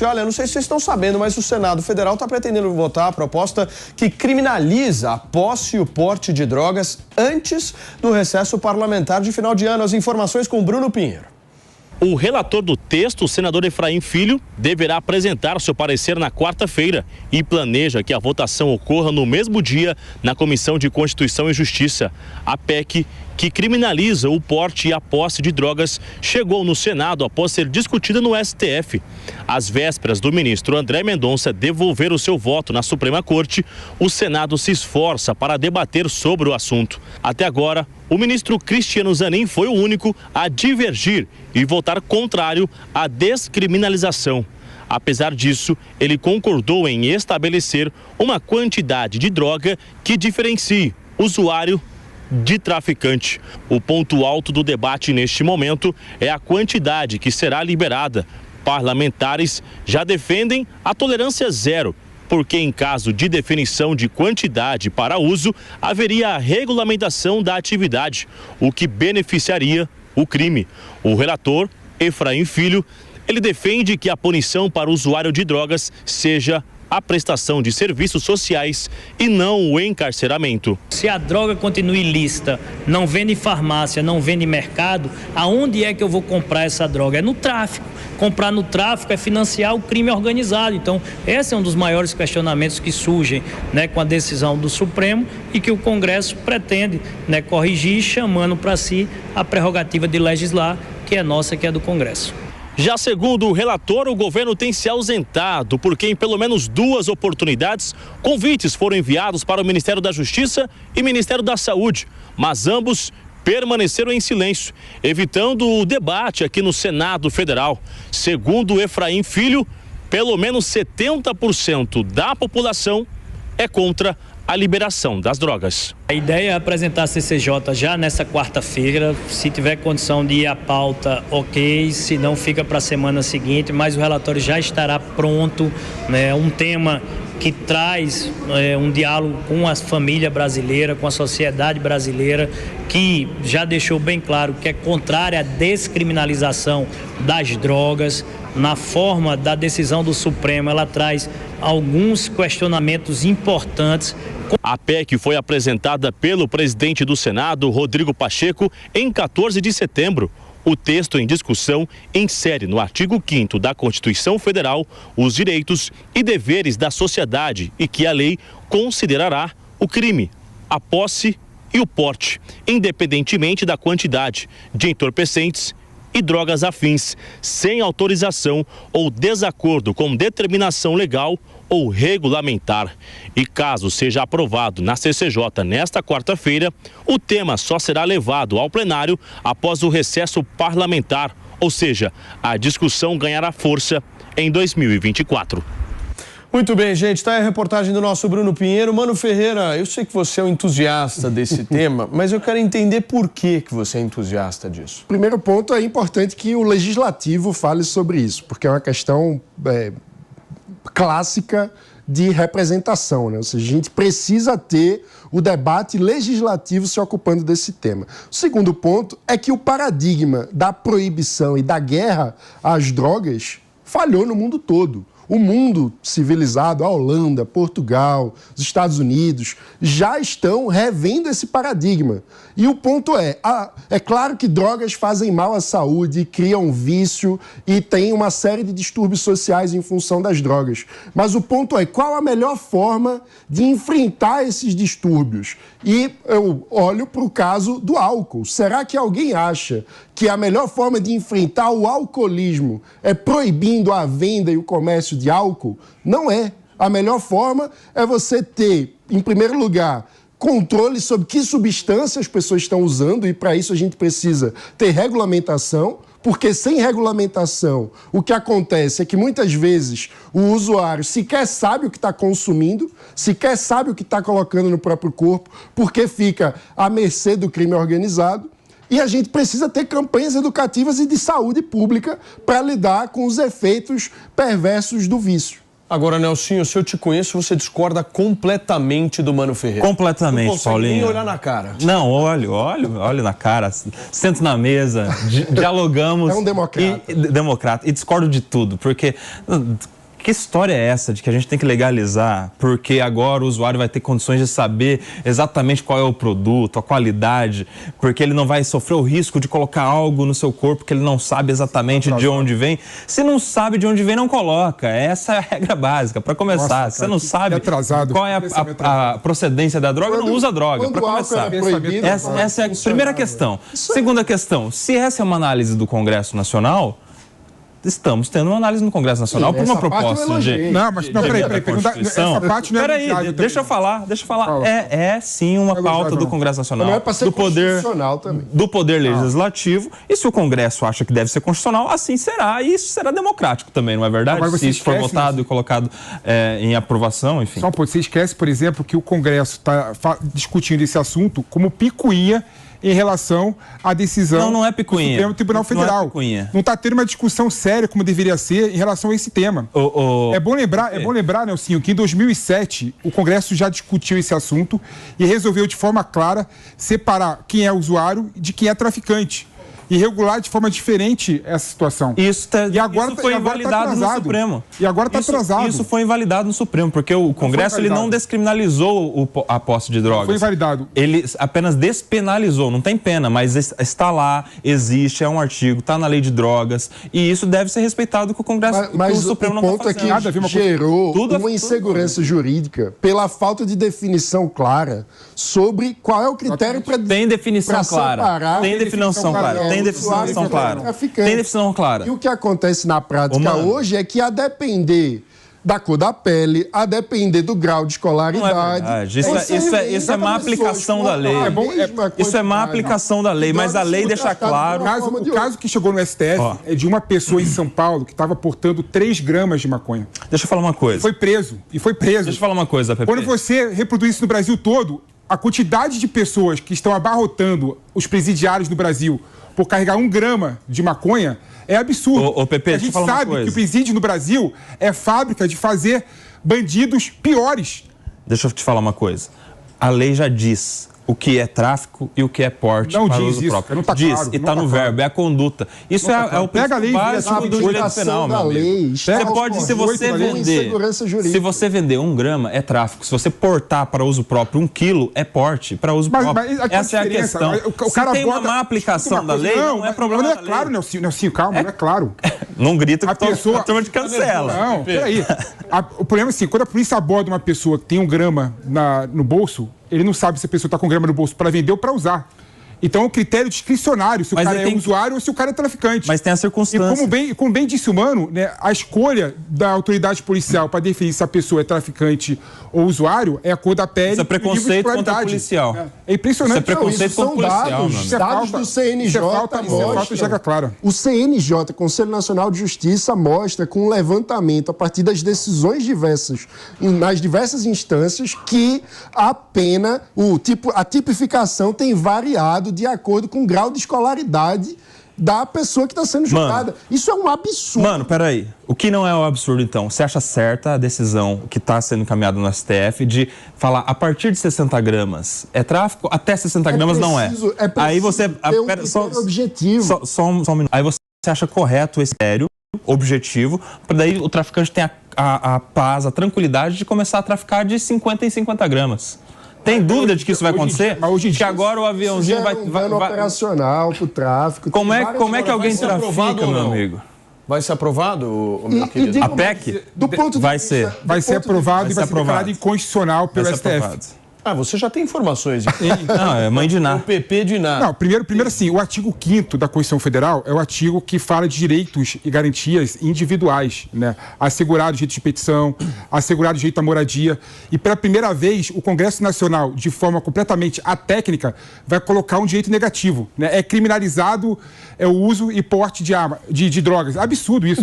Olha, não sei se vocês estão sabendo, mas o Senado Federal está pretendendo votar a proposta que criminaliza a posse e o porte de drogas antes do recesso parlamentar de final de ano. As informações com Bruno Pinheiro. O relator do texto, o senador Efraim Filho, deverá apresentar seu parecer na quarta-feira e planeja que a votação ocorra no mesmo dia na Comissão de Constituição e Justiça. A PEC, que criminaliza o porte e a posse de drogas, chegou no Senado após ser discutida no STF. Às vésperas do ministro André Mendonça devolver o seu voto na Suprema Corte, o Senado se esforça para debater sobre o assunto. Até agora, o ministro Cristiano Zanin foi o único a divergir e votar contrário à descriminalização. Apesar disso, ele concordou em estabelecer uma quantidade de droga que diferencie usuário de traficante. O ponto alto do debate neste momento é a quantidade que será liberada. Parlamentares já defendem a tolerância zero, porque em caso de definição de quantidade para uso, haveria a regulamentação da atividade, o que beneficiaria o crime. O relator, Efraim Filho, ele defende que a punição para o usuário de drogas seja a prestação de serviços sociais e não o encarceramento. Se a droga continua ilícita, não vende em farmácia, não vende em mercado, aonde é que eu vou comprar essa droga? É no tráfico. Comprar no tráfico é financiar o crime organizado. Então, esse é um dos maiores questionamentos que surgem, com a decisão do Supremo e que o Congresso pretende, corrigir, chamando para si a prerrogativa de legislar, que é nossa, que é do Congresso. Já segundo o relator, o governo tem se ausentado porque em pelo menos 2 oportunidades, convites foram enviados para o Ministério da Justiça e Ministério da Saúde, mas ambos permaneceram em silêncio, evitando o debate aqui no Senado Federal. Segundo Efraim Filho, pelo menos 70% da população é contra a liberação das drogas. A ideia é apresentar a CCJ já nessa quarta-feira. Se tiver condição de ir à pauta, ok. Se não, fica para a semana seguinte, mas o relatório já estará pronto. Um tema que traz um diálogo com a família brasileira, com a sociedade brasileira, que já deixou bem claro que é contrária à descriminalização das drogas. Na forma da decisão do Supremo, ela traz alguns questionamentos importantes. A PEC foi apresentada pelo presidente do Senado, Rodrigo Pacheco, em 14 de setembro. O texto em discussão insere no artigo 5º da Constituição Federal os direitos e deveres da sociedade e que a lei considerará o crime, a posse e o porte, independentemente da quantidade de entorpecentes e drogas afins, sem autorização ou desacordo com determinação legal ou regulamentar. E caso seja aprovado na CCJ nesta quarta-feira, o tema só será levado ao plenário após o recesso parlamentar, ou seja, a discussão ganhará força em 2024. Muito bem, gente, está aí a reportagem do nosso Bruno Pinheiro. Mano Ferreira, eu sei que você é um entusiasta desse tema, mas eu quero entender por que você é entusiasta disso. Primeiro ponto, é importante que o legislativo fale sobre isso, porque é uma questão clássica de representação, Ou seja, a gente precisa ter o debate legislativo se ocupando desse tema. O segundo ponto é que o paradigma da proibição e da guerra às drogas falhou no mundo todo. O mundo civilizado, a Holanda, Portugal, os Estados Unidos, já estão revendo esse paradigma. E o ponto é claro que drogas fazem mal à saúde, criam vício e tem uma série de distúrbios sociais em função das drogas. Mas o ponto é, qual a melhor forma de enfrentar esses distúrbios? E eu olho para o caso do álcool. Será que alguém acha que a melhor forma de enfrentar o alcoolismo é proibindo a venda e o comércio de álcool? Não é. A melhor forma é você ter, em primeiro lugar, controle sobre que substâncias as pessoas estão usando, e para isso a gente precisa ter regulamentação, porque sem regulamentação o que acontece é que muitas vezes o usuário sequer sabe o que está consumindo, sequer sabe o que está colocando no próprio corpo, porque fica à mercê do crime organizado. E a gente precisa ter campanhas educativas e de saúde pública para lidar com os efeitos perversos do vício. Agora, Nelsinho, se eu te conheço, você discorda completamente do Mano Ferreira. Completamente, não consegue Paulinho. nem olhar na cara. Não, olho na cara, sento na mesa, dialogamos. É um democrata. Democrata. E discordo de tudo, porque... Que história é essa de que a gente tem que legalizar porque agora o usuário vai ter condições de saber exatamente qual é o produto, a qualidade, porque ele não vai sofrer o risco de colocar algo no seu corpo que ele não sabe exatamente de onde vem. Se não sabe de onde vem, não coloca. Essa é a regra básica, para começar. Nossa, se você não sabe qual é a procedência da droga, não usa a droga, para começar. Essa é a primeira questão. Segunda questão, se essa é uma análise do Congresso Nacional... Estamos tendo uma análise no Congresso Nacional por uma proposta de... Não, mas não, peraí. Essa parte não é... Peraí, deixa eu falar. É sim uma pauta do Congresso Nacional. Não é para ser constitucional também. Do Poder Legislativo. E se o Congresso acha que deve ser constitucional, assim será. E isso será democrático também, não é verdade? Agora, se isso for votado e colocado em aprovação, enfim. Só um pouco, você esquece, por exemplo, que o Congresso está discutindo esse assunto como picuinha em relação à decisão não é picuinha. do Supremo Tribunal Federal. Não é picuinha. Não está tendo uma discussão séria como deveria ser em relação a esse tema. É bom lembrar, Nelsinho, que em 2007 o Congresso já discutiu esse assunto e resolveu de forma clara separar quem é usuário de quem é traficante. E regular de forma diferente essa situação. Isso foi invalidado no Supremo. E agora está atrasado. Isso foi invalidado no Supremo, porque o Congresso ele não descriminalizou a posse de drogas. Foi invalidado. Ele apenas despenalizou, não tem pena, mas está lá, existe, é um artigo, está na lei de drogas, e isso deve ser respeitado que o Congresso, mas o Supremo o não ponto está fazendo. É que gerou uma insegurança jurídica pela falta de definição clara sobre qual é o critério para Tem definição clara. Tem definição clara. Tem definição clara. Tem definição clara. E o que acontece na prática hoje é que, a depender da cor da pele, a depender do grau de escolaridade... Isso é má aplicação da lei. Isso é má aplicação da lei, mas a lei deixa claro... O caso que chegou no STF é de uma pessoa em São Paulo que estava portando 3 gramas de maconha. Deixa eu falar uma coisa. Foi preso. Deixa eu falar uma coisa, Pepe. Quando você reproduz isso no Brasil todo, a quantidade de pessoas que estão abarrotando os presidiários no Brasil por carregar 1 grama de maconha é absurdo. Pepe, a gente sabe que o presídio no Brasil é fábrica de fazer bandidos piores. Deixa eu te falar uma coisa. A lei já diz o que é tráfico e o que é porte para uso próprio. Não tá diz, claro, e está no verbo, é a conduta. Isso é o princípio básico do direito penal, meu amigo. Você pode, se você vender 1 grama, é tráfico. Se você portar para uso próprio 1 quilo, é porte para uso próprio. Essa é a questão. O cara tem uma má aplicação da lei, não é problema da lei. Não é claro, Nelsinho, calma, não é claro. Não grita que a turma te cancela. Não, peraí. O problema é assim, quando a polícia aborda uma pessoa que tem 1 grama no bolso, ele não sabe se a pessoa está com 1 grama no bolso para vender ou para usar. Então é um critério discricionário se o cara é usuário ou se o cara é traficante. Mas tem a circunstância. E como bem disse o Mano, né, a escolha da autoridade policial para definir se a pessoa é traficante ou usuário é a cor da pele. Isso é preconceito contra o policial. É impressionante. Isso é preconceito contra o policial. Dados do CNJ mostram. O CNJ, Conselho Nacional de Justiça, mostra com um levantamento a partir das decisões diversas, nas diversas instâncias, que a pena, a tipificação tem variado de acordo com o grau de escolaridade da pessoa que está sendo julgada. Isso é um absurdo. Mano, peraí. O que não é um absurdo, então? Você acha certa a decisão que está sendo encaminhada no STF de falar a partir de 60 gramas é tráfico, até 60 gramas não é? Aí você... objetivo. Só um minuto. Aí você acha correto esse critério objetivo, para daí o traficante ter a paz, a tranquilidade de começar a traficar de 50 em 50 gramas. Tem dúvida de que isso vai acontecer? Que agora o aviãozinho vai... operacional pro tráfico. Como é que alguém trafica, meu amigo? Vai ser aprovado, meu querido? A PEC? Vai ser aprovado e vai ser declarado inconstitucional pelo STF. Você já tem informações. Não, é mãe de Ná. O PP de Ná. Não, primeiro assim, o artigo 5º da Constituição Federal é o artigo que fala de direitos e garantias individuais, né? Assegurar o direito de petição, assegurar o direito à moradia. E pela primeira vez, o Congresso Nacional, de forma completamente atécnica, vai colocar um direito negativo, né? É criminalizado o uso e porte de drogas. Absurdo isso.